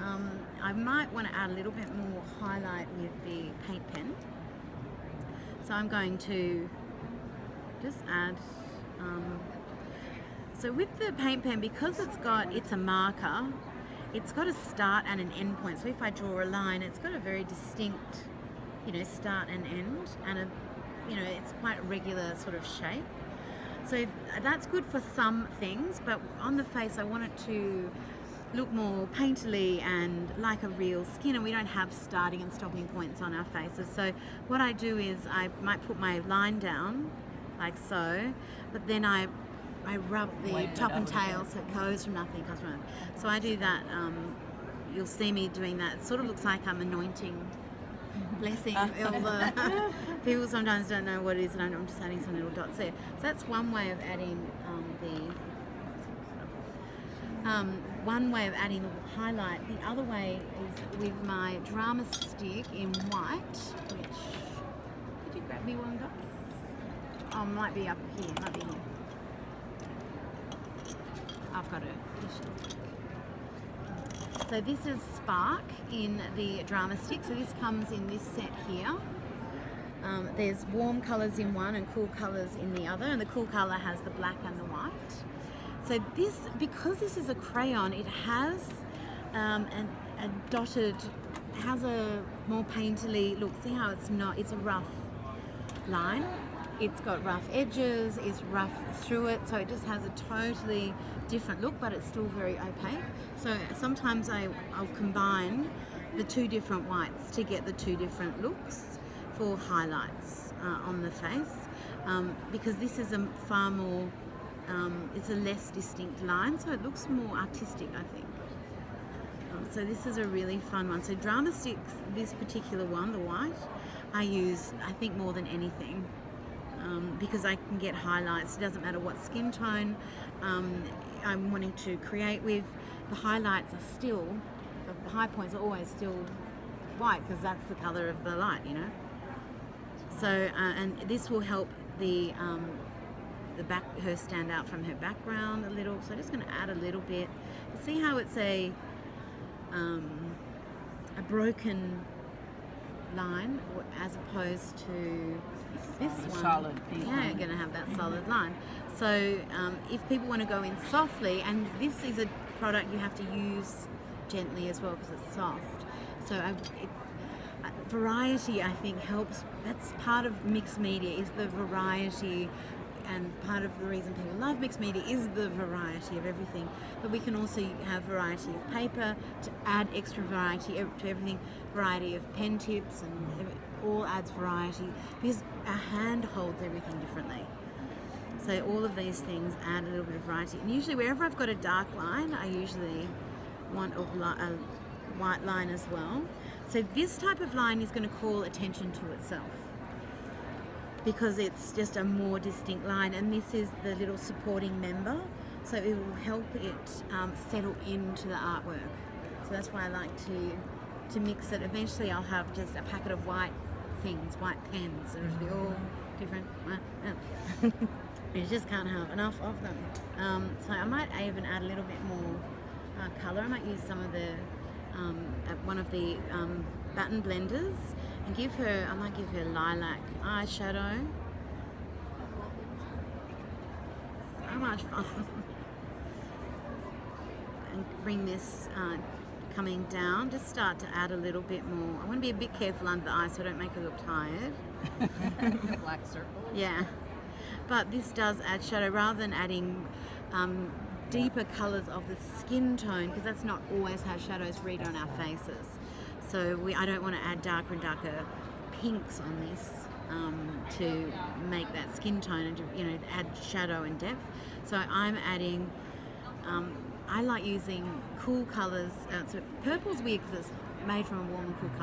I might want to add a little bit more highlight with the paint pen. So I'm going to just add, so with the paint pen, because it's a marker, it's got a start and an end point. So if I draw a line, it's got a very distinct, start and end, and it's quite a regular sort of shape. So that's good for some things, but on the face I want it to look more painterly and like a real skin, and we don't have starting and stopping points on our faces. So what I do is I might put my line down like so, but then I rub the top and tail so it goes from nothing, comes from nothing. So I do that, you'll see me doing that. It sort of looks like I'm anointing, blessing. People sometimes don't know what it is, and I'm just adding some little dots there. So that's one way of adding one way of adding the highlight. The other way is with my drama stick in white, which, could you grab me one, guys? Oh, might be up here, might be here. I've got it. So this is Spark in the drama stick. So this comes in this set here. There's warm colours in one and cool colours in the other, and the cool colour has the black and the white. So this, because this is a crayon, it has a dotted, has a more painterly look. See how it's a rough line. It's got rough edges, it's rough through it, so it just has a totally different look, but it's still very opaque. So sometimes I'll combine the two different whites to get the two different looks for highlights on the face, because this is a far more, it's a less distinct line, so it looks more artistic, I think. So this is a really fun one. So drama sticks, this particular one, the white, I use, I think, more than anything. Because I can get highlights. It doesn't matter what skin tone I'm wanting to create with. The highlights are still, the high points are always still white, because that's the colour of the light, So, and this will help her stand out from her background a little. So I'm just going to add a little bit. See how it's a broken line as opposed to this one. Solid. Yeah, you're going to have that solid line. So if people want to go in softly, and this is a product you have to use gently as well because it's soft. So variety, I think, helps. That's part of mixed media, is the variety. And part of the reason people love mixed media is the variety of everything. But we can also have variety of paper to add extra variety to everything. Variety of pen tips, and it all adds variety because our hand holds everything differently. So all of these things add a little bit of variety. And usually wherever I've got a dark line, I usually want a white line as well. So this type of line is going to call attention to itself, because it's just a more distinct line, and this is the little supporting member, so it will help it settle into the artwork. So that's why I like to mix it. Eventually I'll have just a packet of white things, white pens, it'll be all different. You just can't have enough of them. So I might even add a little bit more colour. I might use some of the one of the baton blenders and I might give her lilac eyeshadow. So much fun. And bring this coming down, just start to add a little bit more. I want to be a bit careful under the eye so I don't make her look tired. Black circle. Yeah, but this does add shadow rather than adding deeper colours of the skin tone, because that's not always how shadows read on our faces. So I don't want to add darker and darker pinks on this to make that skin tone and to, add shadow and depth. So I'm adding, I like using cool colours. So purple's weird because it's made from a warm and cool colour.